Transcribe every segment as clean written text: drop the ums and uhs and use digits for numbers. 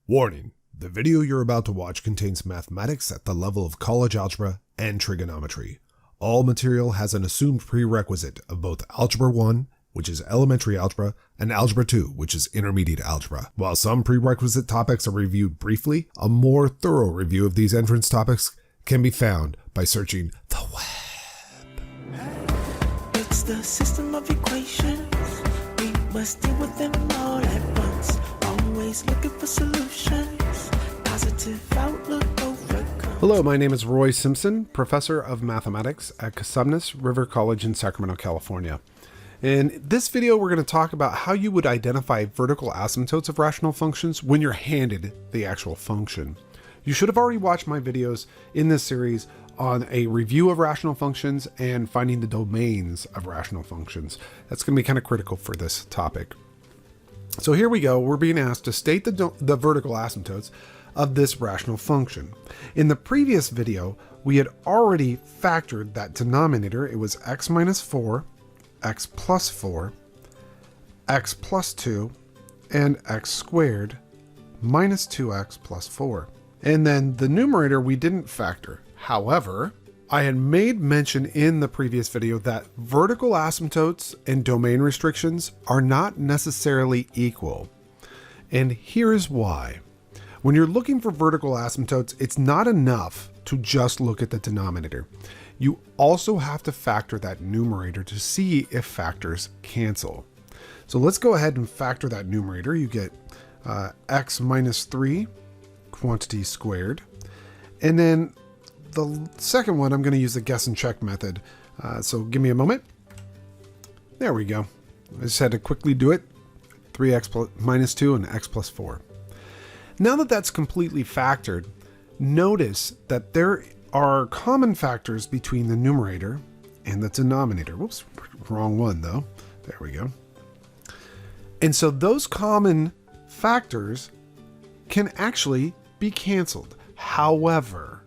Warning, the video you're about to watch contains mathematics at the level of college algebra and trigonometry. All material has an assumed prerequisite of both Algebra 1, which is elementary algebra, and Algebra 2, which is intermediate algebra. While some prerequisite topics are reviewed briefly, a more thorough review of these entrance topics can be found by searching the web. It's the system of equations. We must deal with them all at once. Always looking for solutions. Positive outlook overcome. Hello, my name is Roy Simpson, professor of mathematics at Cosumnes River College in Sacramento, California. In this video, we're going to talk about how you would identify vertical asymptotes of rational functions when you're handed the actual function. You should have already watched my videos in this series on a review of rational functions and finding the domains of rational functions. That's going to be kind of critical for this topic. So here we go. We're being asked to state the vertical asymptotes of this rational function. In the previous video, we had already factored that denominator. It was x minus 4, x plus 4, x plus 2, and x squared minus 2x plus 4. And then the numerator we didn't factor. However, I had made mention in the previous video that vertical asymptotes and domain restrictions are not necessarily equal. And here's why. When you're looking for vertical asymptotes, it's not enough to just look at the denominator. You also have to factor that numerator to see if factors cancel. So let's go ahead and factor that numerator. You get x minus 3 quantity squared. And then the second one, I'm going to use the guess and check method. So give me a moment. There we go. I just had to quickly do it. 3x minus 2 and x plus 4. Now that that's completely factored, notice that there are common factors between the numerator and the denominator. Whoops, wrong one though. There we go. And so those common factors can actually be canceled. However,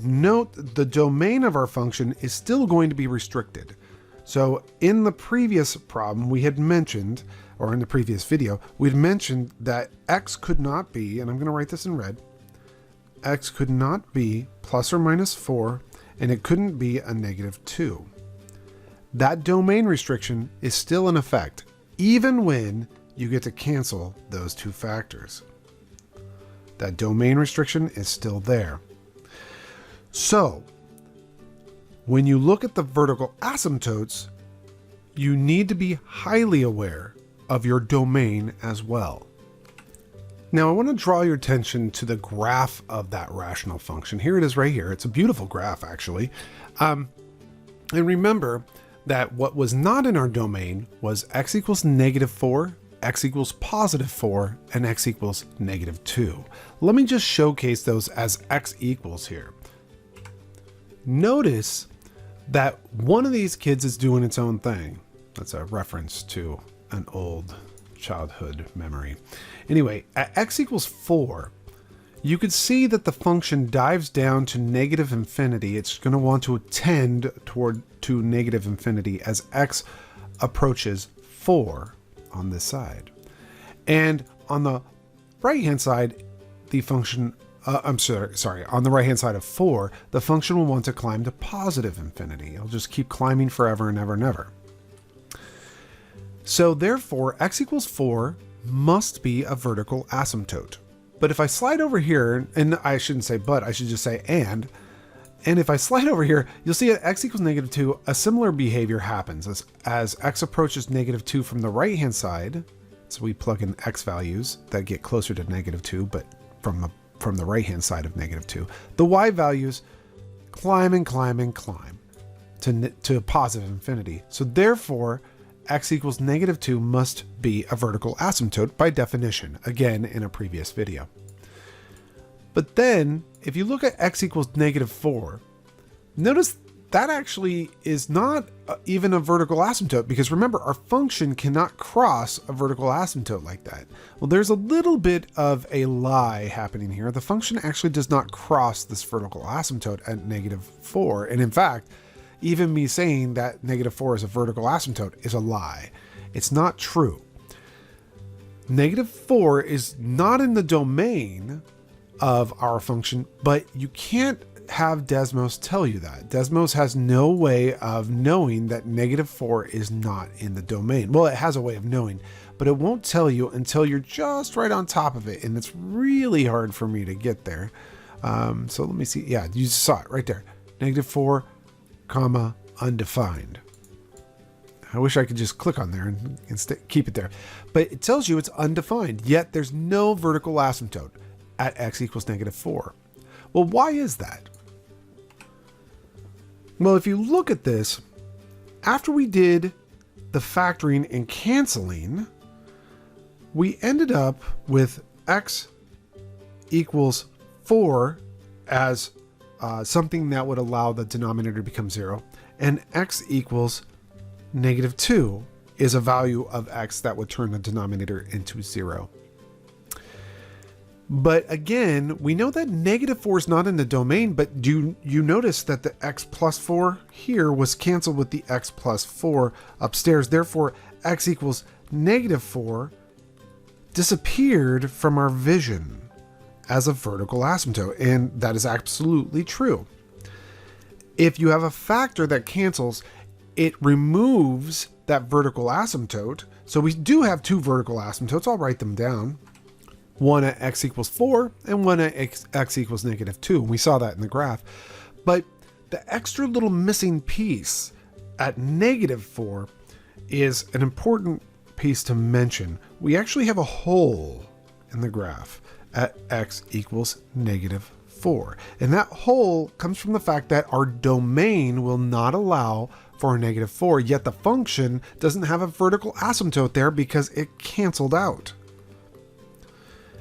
note the domain of our function is still going to be restricted. So in the previous problem we had mentioned, or in the previous video, we'd mentioned that x could not be, and I'm going to write this in red, x could not be plus or minus 4, and it couldn't be a negative 2. That domain restriction is still in effect, even when you get to cancel those two factors. That domain restriction is still there. So, when you look at the vertical asymptotes, you need to be highly aware of your domain as well. Now, I want to draw your attention to the graph of that rational function. Here it is right here. It's a beautiful graph, actually. And remember that what was not in our domain was x equals negative 4, x equals positive 4, and x equals negative 2. Let me just showcase those as x equals here. Notice that one of these kids is doing its own thing. That's a reference to an old childhood memory. Anyway, at x equals 4, you could see that the function dives down to negative infinity. It's going to want to tend to negative infinity as x approaches 4 on this side. And on the right hand side, the function on the right hand side of 4, the function will want to climb to positive infinity. It'll just keep climbing forever and ever and ever. So therefore, x equals 4 must be a vertical asymptote. But if I slide over here, and I shouldn't say but, I should just say and if I slide over here, you'll see at x equals negative 2, a similar behavior happens as x approaches negative 2 from the right hand side. So we plug in x values that get closer to negative 2, but from the right hand side of negative 2. The y values climb and climb and climb to positive infinity. So therefore, x equals negative 2 must be a vertical asymptote by definition, again in a previous video. But then, if you look at x equals negative 4, notice that actually is not even a vertical asymptote, because remember, our function cannot cross a vertical asymptote like that. Well, there's a little bit of a lie happening here. The function actually does not cross this vertical asymptote at negative 4. And in fact, even me saying that negative 4 is a vertical asymptote is a lie. It's not true. -4 is not in the domain of our function, but you can't have Desmos tell you that. Desmos has no way of knowing that -4 is not in the domain. Well, it has a way of knowing, but it won't tell you until you're just right on top of it, and it's really hard for me to get there. So let me see. Yeah, you saw it right there. -4, comma, undefined. I wish I could just click on there and instead keep it there. But it tells you it's undefined, yet there's no vertical asymptote at x equals -4. Well, why is that? Well, if you look at this, after we did the factoring and canceling, we ended up with x equals 4 as something that would allow the denominator to become 0, and x equals -2 is a value of x that would turn the denominator into 0. But again, we know that -4 is not in the domain, but do you notice that the x plus 4 here was canceled with the x plus 4 upstairs? Therefore, x equals -4 disappeared from our vision as a vertical asymptote, and that is absolutely true. If you have a factor that cancels, it removes that vertical asymptote. So we do have two vertical asymptotes. I'll write them down. One at x equals 4 and one at x equals -2. We saw that in the graph. But the extra little missing piece at -4 is an important piece to mention. We actually have a hole in the graph at x equals -4. And that hole comes from the fact that our domain will not allow for a -4, yet the function doesn't have a vertical asymptote there because it canceled out.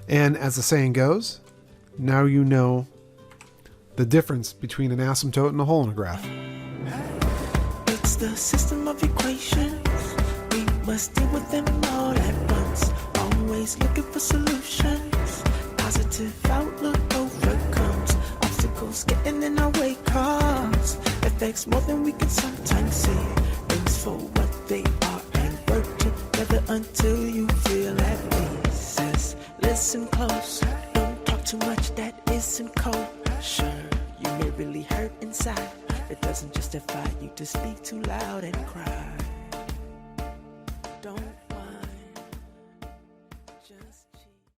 And as the saying goes, now you know the difference between an asymptote and a hole in a graph. It's the system of equations. We must deal with them all at once. Always looking for solutions. Positive outlook overcomes obstacles getting in our way. Cause affects more than we can sometimes see. Things for what they are and work together until you feel at peace. Says, listen close, don't talk too much, that isn't kosher. You may really hurt inside. It doesn't justify you to speak too loud and cry.